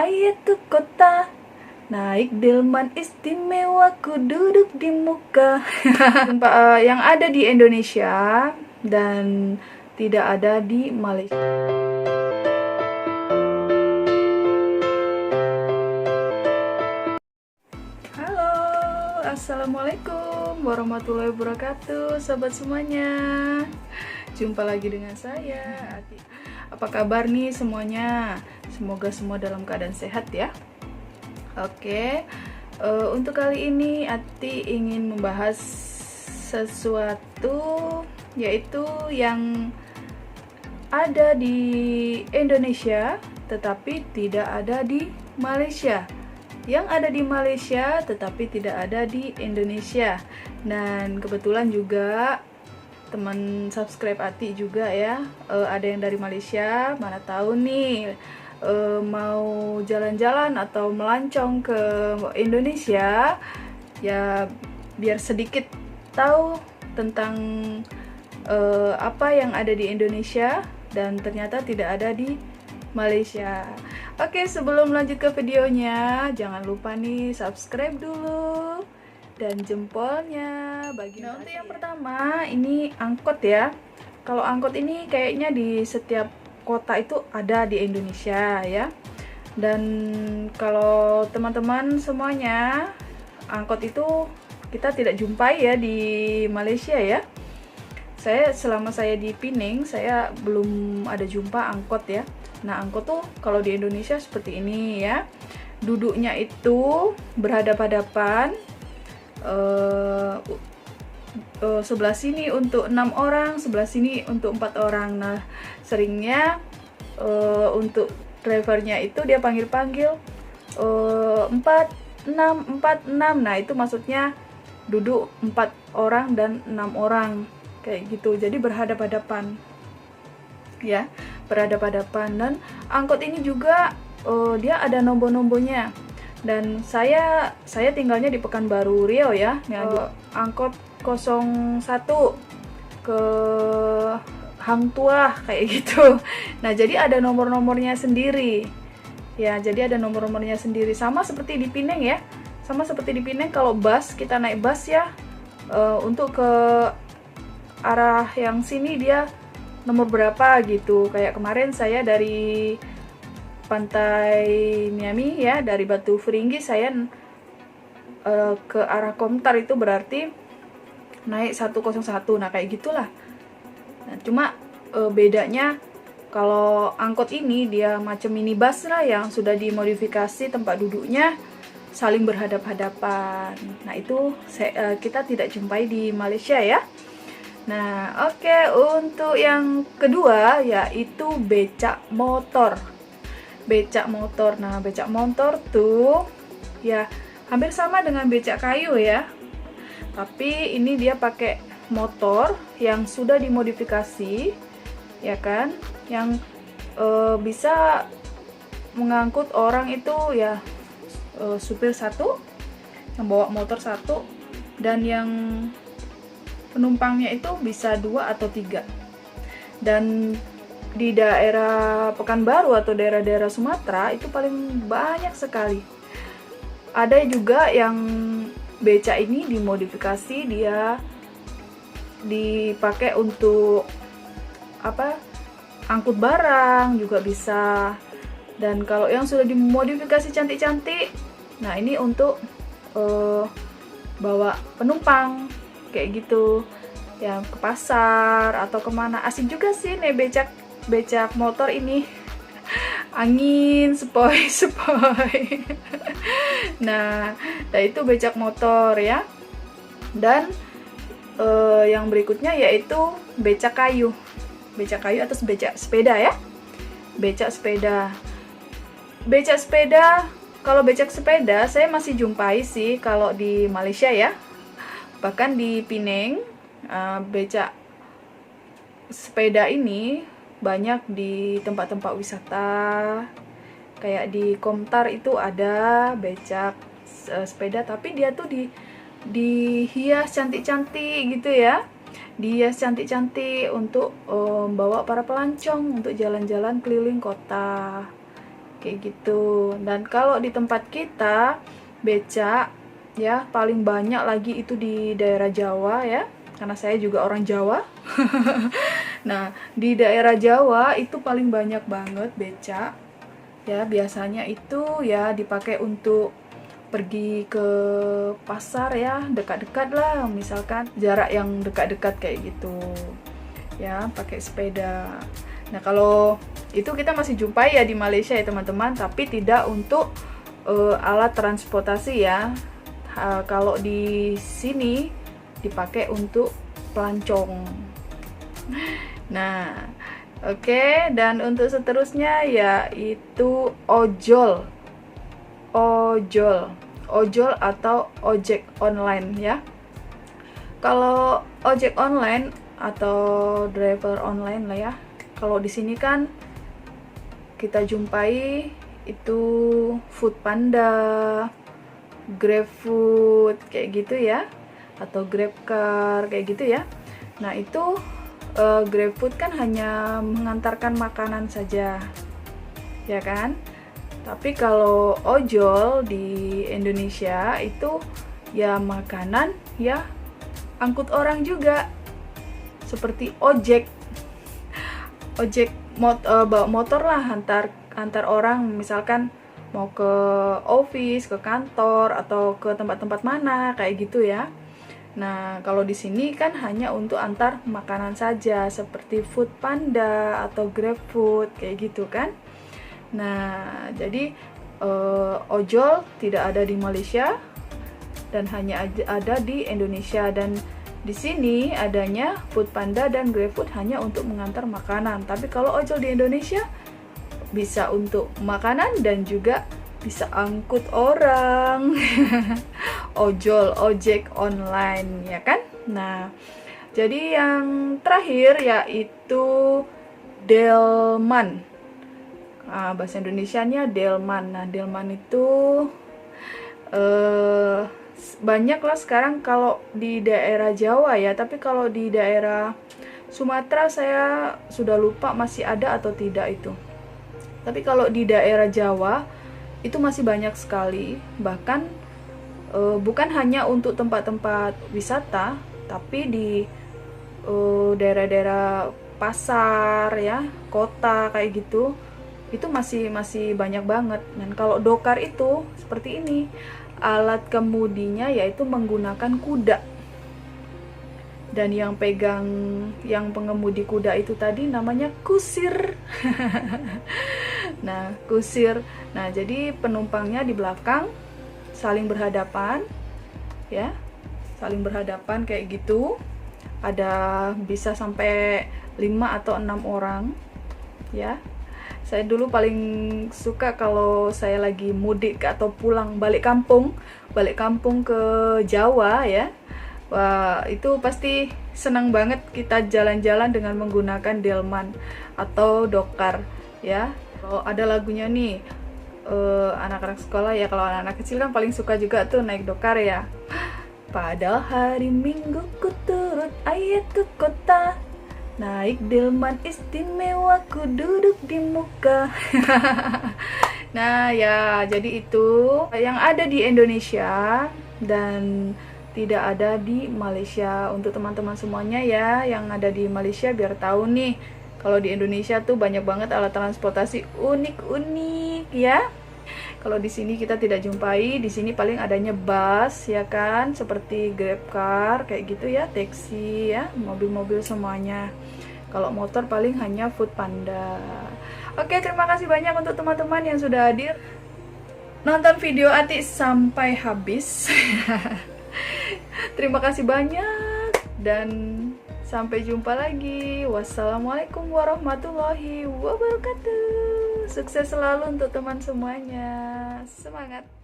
Ayo ke kota, naik delman istimewa, ku duduk di muka. Yang ada di Indonesia dan tidak ada di Malaysia. Halo, assalamualaikum warahmatullahi wabarakatuh, sobat semuanya. Jumpa lagi dengan saya, Ati. Apa kabar nih semuanya? Semoga semua dalam keadaan sehat ya. Oke, untuk kali ini Ati ingin membahas sesuatu, yaitu yang ada di Indonesia tetapi tidak ada di Malaysia. Yang ada di Malaysia tetapi tidak ada di Indonesia. Dan kebetulan juga teman subscribe Ati juga ya, ada yang dari Malaysia. Mana tahu nih mau jalan-jalan atau melancong ke Indonesia ya, biar sedikit tahu tentang apa yang ada di Indonesia dan ternyata tidak ada di Malaysia. Oke, sebelum lanjut ke videonya, jangan lupa nih subscribe dulu dan jempolnya bagian. Nah, untuk yang pertama ini angkot ya. Kalau angkot ini kayaknya di setiap kota itu ada di Indonesia ya. Dan kalau teman-teman semuanya, angkot itu kita tidak jumpai ya di Malaysia ya. Selama saya di Penang, saya belum ada jumpa angkot ya. Nah, angkot tuh kalau di Indonesia seperti ini ya. Duduknya itu berhadap-hadapan. Sebelah sini untuk 6 orang, sebelah sini untuk 4 orang. Nah, seringnya untuk drivernya itu dia panggil-panggil 4, 6, 4, 6. Nah, itu maksudnya duduk 4 orang dan 6 orang kayak gitu. Jadi berhadap-hadapan ya, berhadap-hadapan. Dan angkot ini juga dia ada nomor-nomornya. Dan saya tinggalnya di Pekanbaru Riau ya. Angkot 01 ke Hang Tuah kayak gitu. Nah, jadi ada nomor-nomornya sendiri. Ya, jadi ada nomor-nomornya sendiri, sama seperti di Penang ya. Sama seperti di Penang, kalau bus, kita naik bus ya, untuk ke arah yang sini dia nomor berapa gitu. Kayak kemarin saya dari Pantai Miami ya, dari Batu Feringgi saya ke arah Komtar, itu berarti naik 101. Nah, kayak gitulah. Nah, cuma bedanya kalau angkot ini dia macam minibus lah, yang sudah dimodifikasi tempat duduknya saling berhadap-hadapan. Nah, itu kita tidak jumpai di Malaysia ya. Nah, oke, untuk yang kedua yaitu becak motor. Becak motor. Nah, becak motor tuh ya hampir sama dengan becak kayu ya. Tapi ini dia pakai motor yang sudah dimodifikasi ya kan, yang bisa mengangkut orang itu ya, supir satu yang bawa motor satu, dan yang penumpangnya itu bisa 2 atau 3. Dan di daerah Pekanbaru atau daerah-daerah Sumatera itu paling banyak sekali. Ada juga yang becak ini dimodifikasi, dia dipakai untuk apa, angkut barang juga bisa. Dan kalau yang sudah dimodifikasi cantik-cantik, nah ini untuk bawa penumpang kayak gitu ya, ke pasar atau kemana. Asik juga sih nih becak motor ini. Angin sepoi-sepoi. Nah, itu becak motor ya. Dan yang berikutnya yaitu becak kayu. Becak kayu atau becak sepeda ya. Becak sepeda. Becak sepeda, kalau becak sepeda saya masih jumpai sih kalau di Malaysia ya. Bahkan di Penang, becak sepeda ini banyak di tempat-tempat wisata. Kayak di Komtar itu ada becak sepeda, tapi dia tuh dihias cantik-cantik gitu ya. Dihias cantik-cantik untuk bawa para pelancong untuk jalan-jalan keliling kota kayak gitu. Dan kalau di tempat kita becak ya paling banyak lagi itu di daerah Jawa ya, karena saya juga orang Jawa. Nah, di daerah Jawa itu paling banyak banget becak ya, biasanya itu ya dipakai untuk pergi ke pasar ya, dekat-dekat lah, misalkan jarak yang dekat-dekat kayak gitu ya, pakai sepeda. Nah, kalau itu kita masih jumpai ya di Malaysia ya teman-teman, tapi tidak untuk alat transportasi ya. Kalau di sini dipakai untuk pelancong. Nah, oke, dan untuk seterusnya yaitu ojol. Ojol atau ojek online ya. Kalau ojek online atau driver online lah ya, kalau di sini kan kita jumpai itu Foodpanda, GrabFood kayak gitu ya, atau GrabCar kayak gitu ya. Nah, itu GrabFood kan hanya mengantarkan makanan saja ya kan. Tapi kalau ojol di Indonesia itu ya makanan ya, angkut orang juga, seperti ojek bawa motor lah, antar orang, misalkan mau ke office, ke kantor, atau ke tempat-tempat mana kayak gitu ya. Nah, kalau di sini kan hanya untuk antar makanan saja, seperti Foodpanda atau GrabFood kayak gitu kan. Nah, jadi ojol tidak ada di Malaysia dan hanya ada di Indonesia, dan di sini adanya Foodpanda dan GrabFood hanya untuk mengantar makanan. Tapi kalau ojol di Indonesia bisa untuk makanan dan juga bisa angkut orang. Ojek online ya kan. Nah, jadi yang terakhir yaitu delman. Bahasa Indonesianya delman. Nah, delman itu banyak lah sekarang kalau di daerah Jawa ya, tapi kalau di daerah Sumatera saya sudah lupa masih ada atau tidak itu. Tapi kalau di daerah Jawa itu masih banyak sekali, bahkan bukan hanya untuk tempat-tempat wisata, tapi di daerah-daerah pasar ya, kota kayak gitu, itu masih banyak banget. Dan kalau dokar itu seperti ini, alat kemudinya yaitu menggunakan kuda, dan yang pengemudi kuda itu tadi namanya kusir. Nah, kusir. Nah, jadi penumpangnya di belakang saling berhadapan ya, saling berhadapan kayak gitu. Ada bisa sampai 5 atau 6 orang ya. Saya dulu paling suka kalau saya lagi mudik atau balik kampung ke Jawa ya. Wah, itu pasti senang banget kita jalan-jalan dengan menggunakan delman atau dokar ya. Kalau ada lagunya nih, anak-anak sekolah ya, kalau anak-anak kecil kan paling suka juga tuh naik dokar ya. Pada hari Minggu ku turut ayah ke kota, naik delman istimewa ku duduk di muka. Nah ya, jadi itu yang ada di Indonesia dan tidak ada di Malaysia. Untuk teman-teman semuanya ya yang ada di Malaysia, biar tahu nih, kalau di Indonesia tuh banyak banget alat transportasi unik-unik ya. Kalau di sini kita tidak jumpai. Di sini paling adanya bus ya kan, seperti GrabCar kayak gitu ya, taksi ya, mobil-mobil semuanya. Kalau motor paling hanya Foodpanda. Oke, terima kasih banyak untuk teman-teman yang sudah hadir nonton video Ati sampai habis. Terima kasih banyak dan sampai jumpa lagi. Wassalamualaikum warahmatullahi wabarakatuh. Sukses selalu untuk teman semuanya. Semangat.